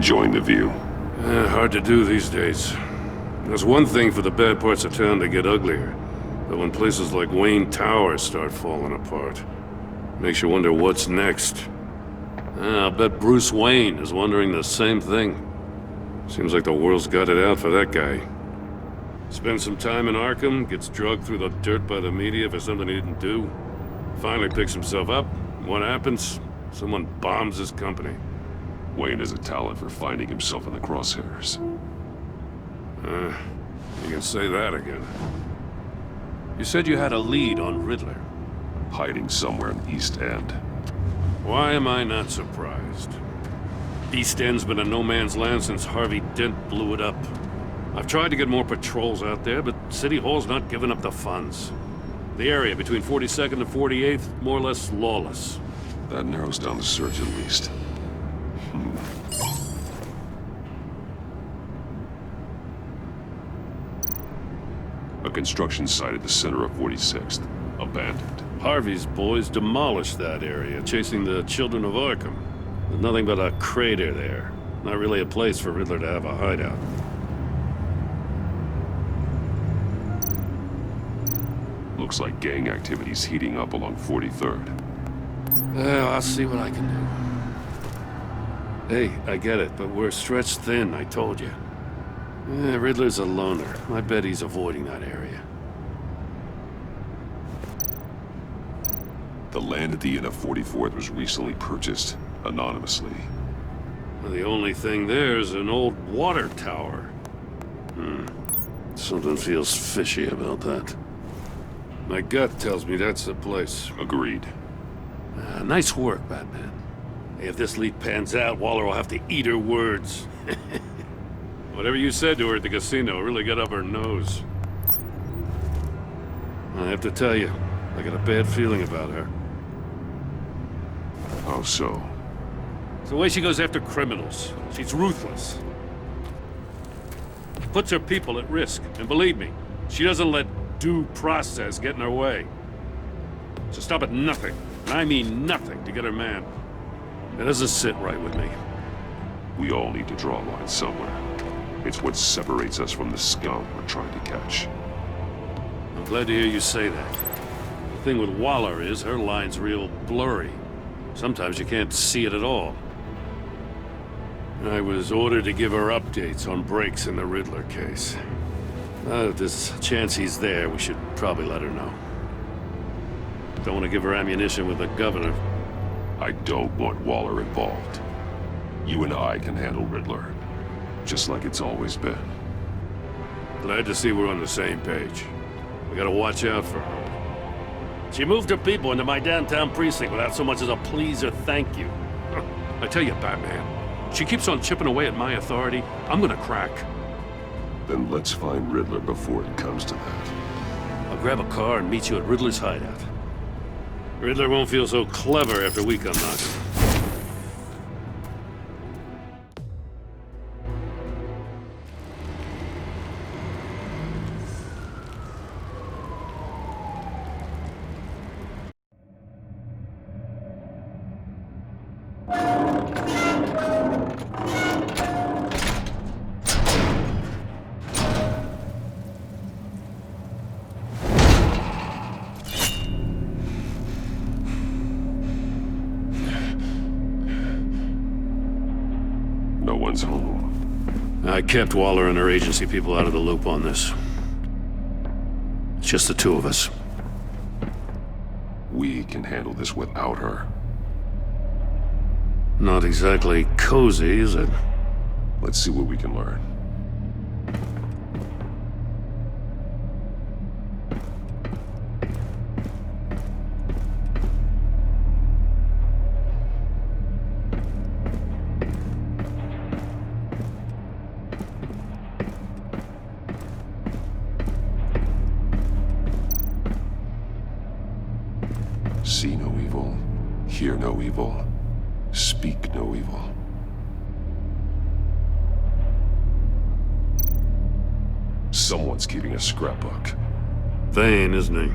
Enjoying the view? Hard to do these days. There's one thing for the bad parts of town to get uglier, but when places like Wayne Tower start falling apart, makes you wonder what's next. I'll bet Bruce Wayne is wondering the same thing. Seems like the world's got it out for that guy. Spends some time in Arkham, gets dragged through the dirt by the media for something he didn't do. Finally picks himself up. What happens? Someone bombs his company. Wayne has a talent for finding himself in the crosshairs. You can say that again. You said you had a lead on Riddler. Hiding somewhere in the East End. Why am I not surprised? East End's been a no-man's land since Harvey Dent blew it up. I've tried to get more patrols out there, but City Hall's not giving up the funds. The area between 42nd and 48th, more or less lawless. That narrows down the search at least. A construction site at the center of 46th. Abandoned. Harvey's boys demolished that area, chasing the children of Arkham. There's nothing but a crater there. Not really a place for Riddler to have a hideout. Looks like gang activity's heating up along 43rd. Well, I'll see what I can do. Hey, I get it, but we're stretched thin, I told you. Riddler's a loner. I bet he's avoiding that area. The land at the end of 44th was recently purchased, anonymously. Well, the only thing there is an old water tower. Something feels fishy about that. My gut tells me that's the place. Agreed. Nice work, Batman. Hey, if this lead pans out, Waller will have to eat her words. Whatever you said to her at the casino really got up her nose. I have to tell you, I got a bad feeling about her. How so? It's the way she goes after criminals. She's ruthless. Puts her people at risk, and believe me, she doesn't let due process get in her way. She'll stop at nothing, and I mean nothing, to get her man. It doesn't sit right with me. We all need to draw a line somewhere. It's what separates us from the scum we're trying to catch. I'm glad to hear you say that. The thing with Waller is her line's real blurry. Sometimes you can't see it at all. I was ordered to give her updates on breaks in the Riddler case. If there's a chance he's there, we should probably let her know. Don't want to give her ammunition with the governor. I don't want Waller involved. You and I can handle Riddler, just like it's always been. Glad to see we're on the same page. We gotta watch out for her. She moved her people into my downtown precinct without so much as a please or thank you. I tell you, Batman, she keeps on chipping away at my authority. I'm gonna crack. Then let's find Riddler before it comes to that. I'll grab a car and meet you at Riddler's hideout. Riddler won't feel so clever after we come knocking. No one's home. I kept Waller and her agency people out of the loop on this. It's just the two of us. We can handle this without her. Not exactly cozy, is it? Let's see what we can learn. See no evil, hear no evil, speak no evil. Someone's keeping a scrapbook. Vane, isn't he?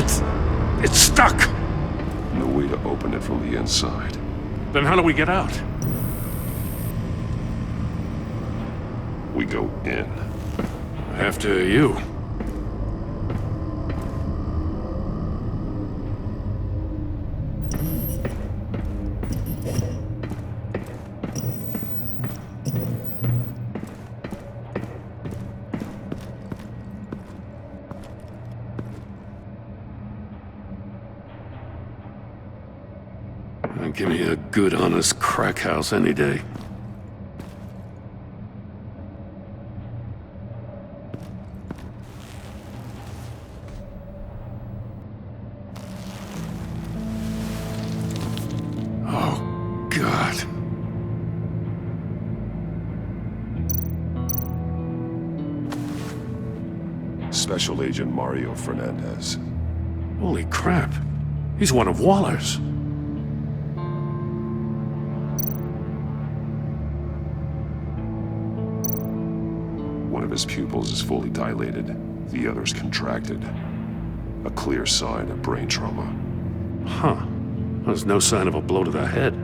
It's stuck! No way to open it from the inside. Then how do we get out? We go in. After you. Give me a good, honest crack house any day. Oh, God. Special Agent Mario Fernandez. Holy crap. He's one of Waller's. One of his pupils is fully dilated, the other's contracted. A clear sign of brain trauma. Huh. There's no sign of a blow to the head.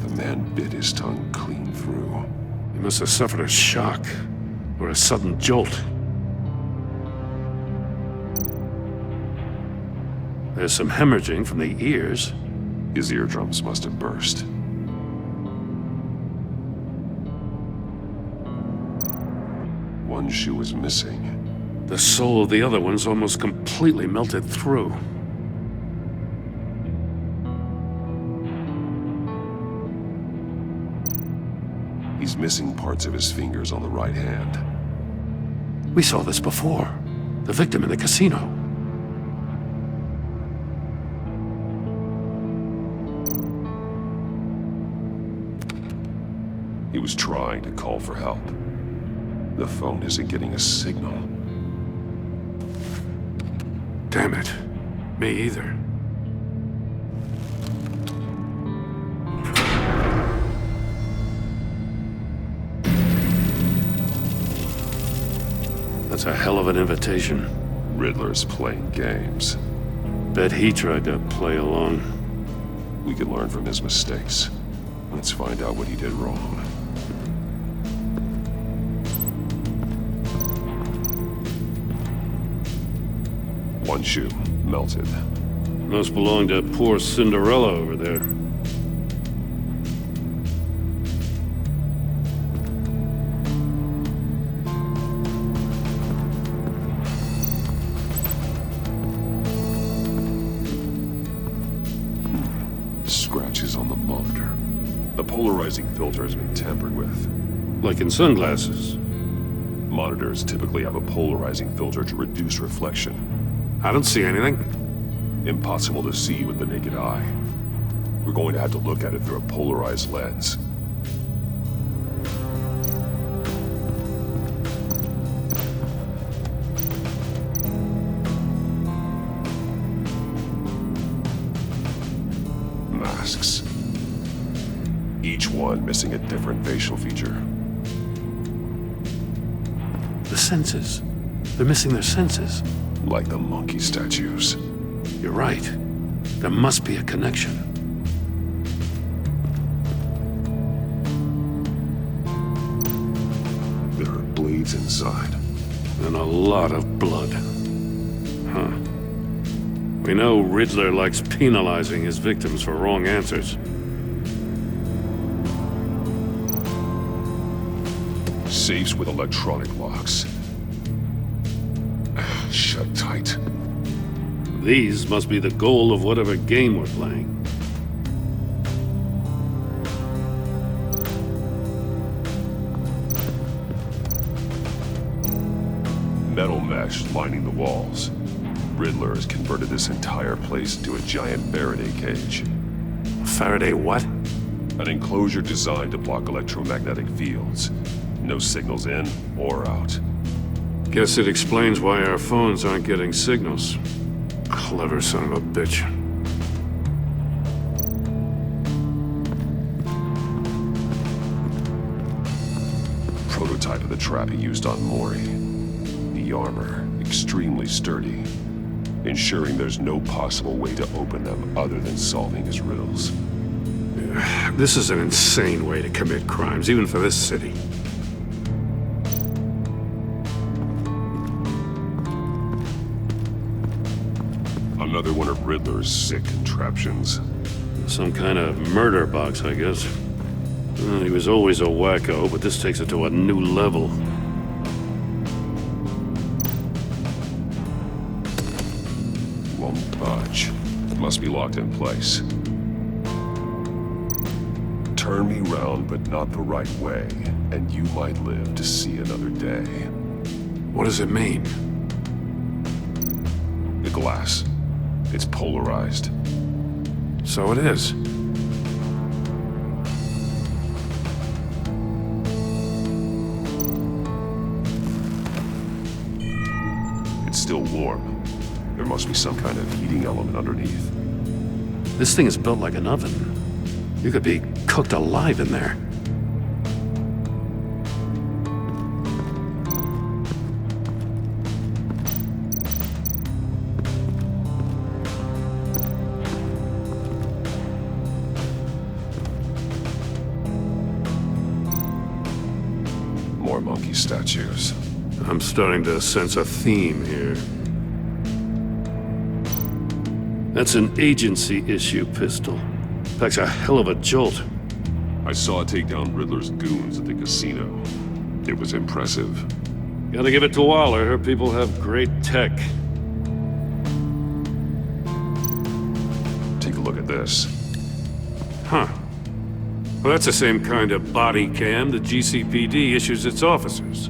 The man bit his tongue clean through. He must have suffered a shock, or a sudden jolt. There's some hemorrhaging from the ears. His eardrums must have burst. One shoe is missing. The sole of the other one's almost completely melted through. He's missing parts of his fingers on the right hand. We saw this before. The victim in the casino. He was trying to call for help. The phone isn't getting a signal. Damn it. Me either. That's a hell of an invitation. Riddler's playing games. Bet he tried to play along. We can learn from his mistakes. Let's find out what he did wrong. One shoe, melted. Must belong to poor Cinderella over there. Scratches on the monitor. The polarizing filter has been tampered with. Like in sunglasses. Monitors typically have a polarizing filter to reduce reflection. I don't see anything. Impossible to see with the naked eye. We're going to have to look at it through a polarized lens. Masks. Each one missing a different facial feature. The senses. They're missing their senses. Like the monkey statues. You're right. There must be a connection. There are blades inside. And a lot of blood. Huh. We know Riddler likes penalizing his victims for wrong answers. Safes with electronic locks. Shut tight. These must be the goal of whatever game we're playing. Metal mesh lining the walls. Riddler has converted this entire place into a giant Faraday cage. Faraday what? An enclosure designed to block electromagnetic fields. No signals in or out. Guess it explains why our phones aren't getting signals. Clever son of a bitch. Prototype of the trap he used on Maury. heavy armor, extremely sturdy, ensuring there's no possible way to open them other than solving his riddles. This is an insane way to commit crimes, even for this city. Another one of Riddler's sick contraptions. Some kind of murder box, I guess. Well, he was always a wacko, but this takes it to a new level. Won't budge. Must be locked in place. Turn me round, but not the right way, and you might live to see another day. What does it mean? The glass. It's polarized. So it is. It's still warm. There must be some kind of heating element underneath. This thing is built like an oven. You could be cooked alive in there. More monkey statues. I'm starting to sense a theme here. That's an agency-issue pistol. Packs a hell of a jolt. I saw it take down Riddler's goons at the casino. It was impressive. Gotta give it to Waller. Her people have great tech. Take a look at this. Huh. Well, that's the same kind of body cam the GCPD issues its officers.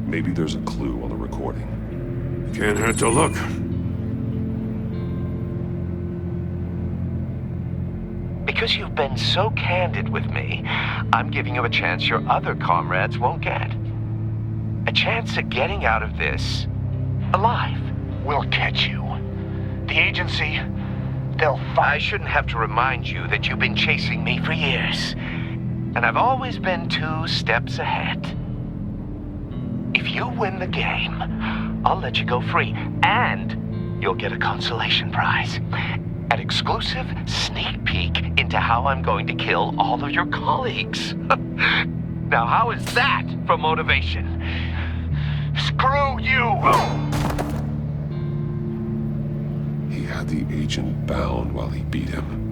Maybe there's a clue on the recording. Can't hurt to look. Because you've been so candid with me, I'm giving you a chance your other comrades won't get. A chance at getting out of this alive. We'll catch you. The agency, they'll I shouldn't have to remind you that you've been chasing me for years. And I've always been 2 steps ahead. If you win the game, I'll let you go free. And you'll get a consolation prize. An exclusive sneak peek into how I'm going to kill all of your colleagues. Now, how is that for motivation? screw you! He had the agent bound while he beat him.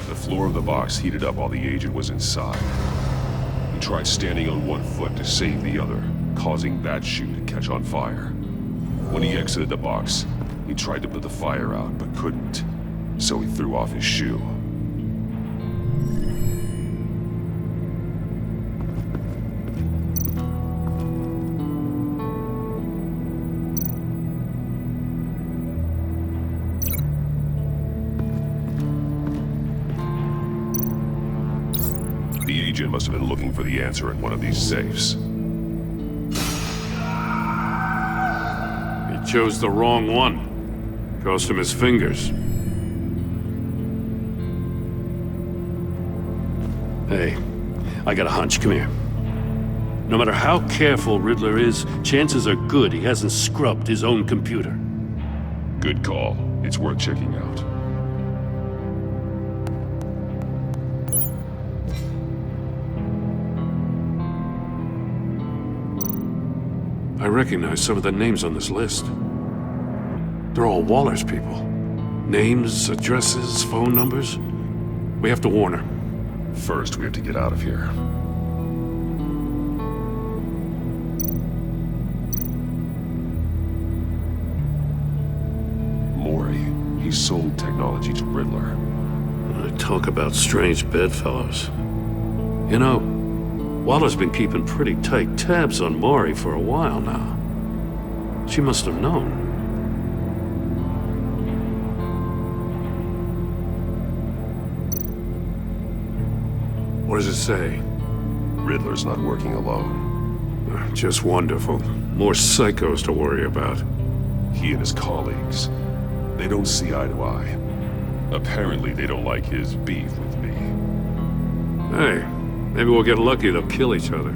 The floor of the box heated up while the agent was inside. He tried standing on one foot to save the other, causing that shoe to catch on fire. When he exited the box, he tried to put the fire out, but couldn't, so he threw off his shoe. The agent must have been looking for the answer in one of these safes. He chose the wrong one. Cost him his fingers. Hey, I got a hunch. Come here. No matter how careful Riddler is, chances are good he hasn't scrubbed his own computer. Good call. It's worth checking out. I recognize some of the names on this list. They're all Waller's people. Names, addresses, phone numbers. We have to warn her. First, we have to get out of here. Maury, he sold technology to Riddler. Talk about strange bedfellows. You know, Waller's been keeping pretty tight tabs on Maury for a while now. She must have known. What does it say? Riddler's not working alone. Just wonderful. More psychos to worry about. He and his colleagues, they don't see eye to eye. Apparently they don't like his beef with me. Hey, maybe we'll get lucky. They'll kill each other.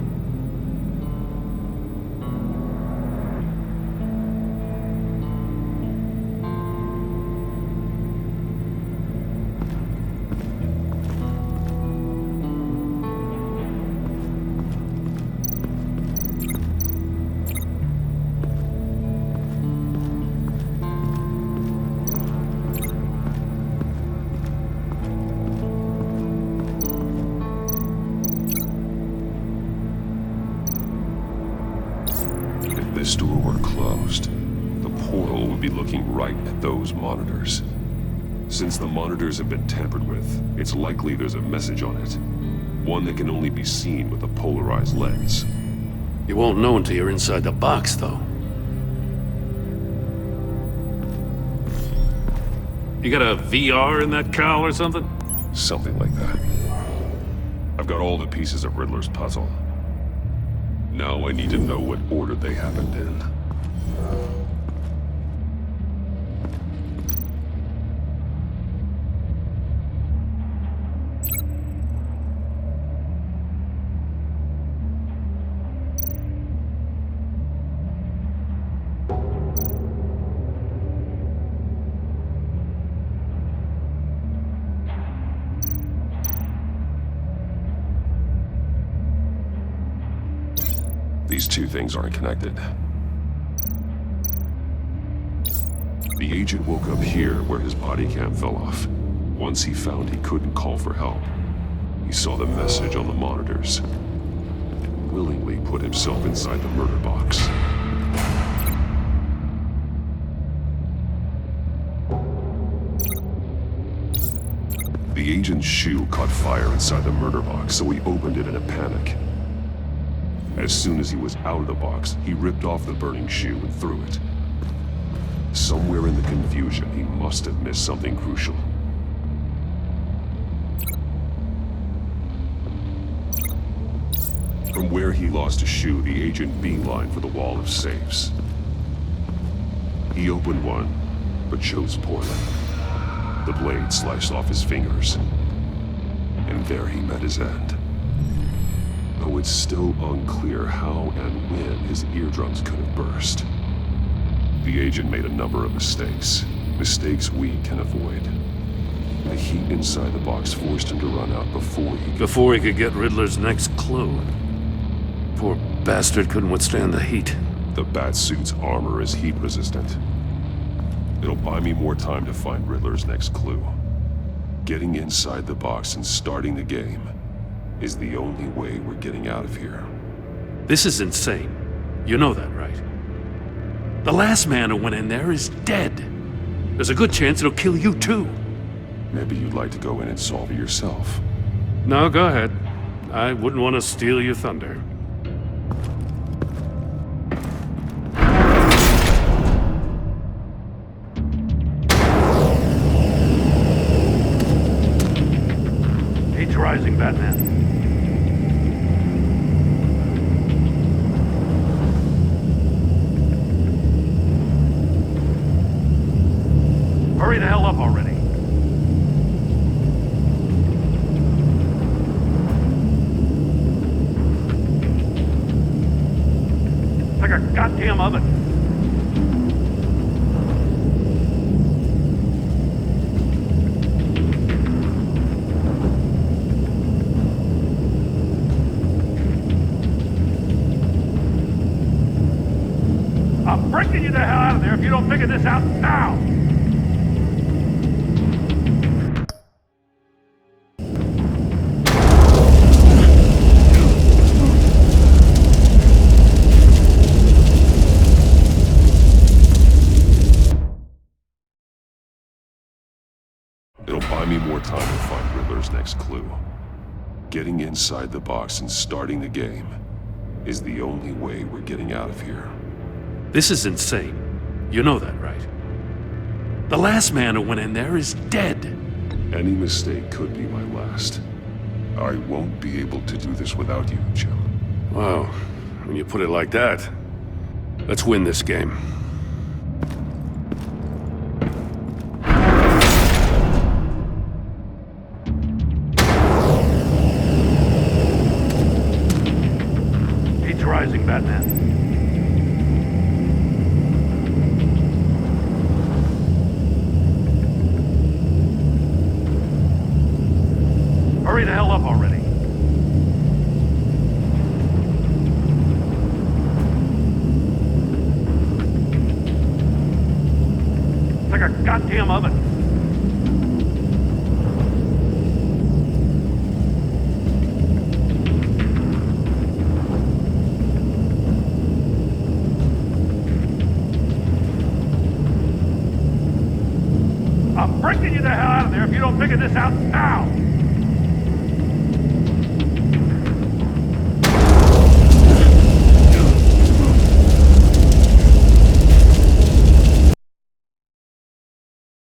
If this door were closed, the portal would be looking right at those monitors. Since the monitors have been tampered with, it's likely there's a message on it. One that can only be seen with a polarized lens. You won't know until you're inside the box, though. You got a VR in that cowl or something? Something like that. I've got all the pieces of Riddler's puzzle. Now I need to know what order they happened in. These two things aren't connected. The agent woke up here where his body cam fell off. Once he found he couldn't call for help, he saw the message on the monitors and willingly put himself inside the murder box. The agent's shoe caught fire inside the murder box, so he opened it in a panic. As soon as he was out of the box, he ripped off the burning shoe and threw it. Somewhere in the confusion, he must have missed something crucial. From where he lost a shoe, the agent beelined for the wall of safes. He opened one, but chose poorly. The blade sliced off his fingers, and there he met his end. Though it's still unclear how and when his eardrums could have burst. The agent made a number of mistakes. Mistakes we can avoid. The heat inside the box forced him to run out Before he could get Riddler's next clue. Poor bastard couldn't withstand the heat. The Batsuit's armor is heat resistant. It'll buy me more time to find Riddler's next clue. Getting inside the box and starting the game is the only way we're getting out of here. This is insane. You know that, right? The last man who went in there is dead. There's a good chance it'll kill you too. Maybe you'd like to go in and solve it yourself. No, go ahead. I wouldn't want to steal your thunder. Age rising, Batman. Hurry the hell up already. It's like a goddamn oven. I'm breaking you the hell out of there if you don't figure this out now! It'll buy me more time to find Riddler's next clue. Getting inside the box and starting the game is the only way we're getting out of here. This is insane. You know that, right? The last man who went in there is dead. Any mistake could be my last. I won't be able to do this without you, Jim. Well, when you put it like that, let's win this game. Heat's rising, Batman. Hurry the hell up already. It's like a goddamn oven. I'm bringing you the hell out of there if you don't figure this out now!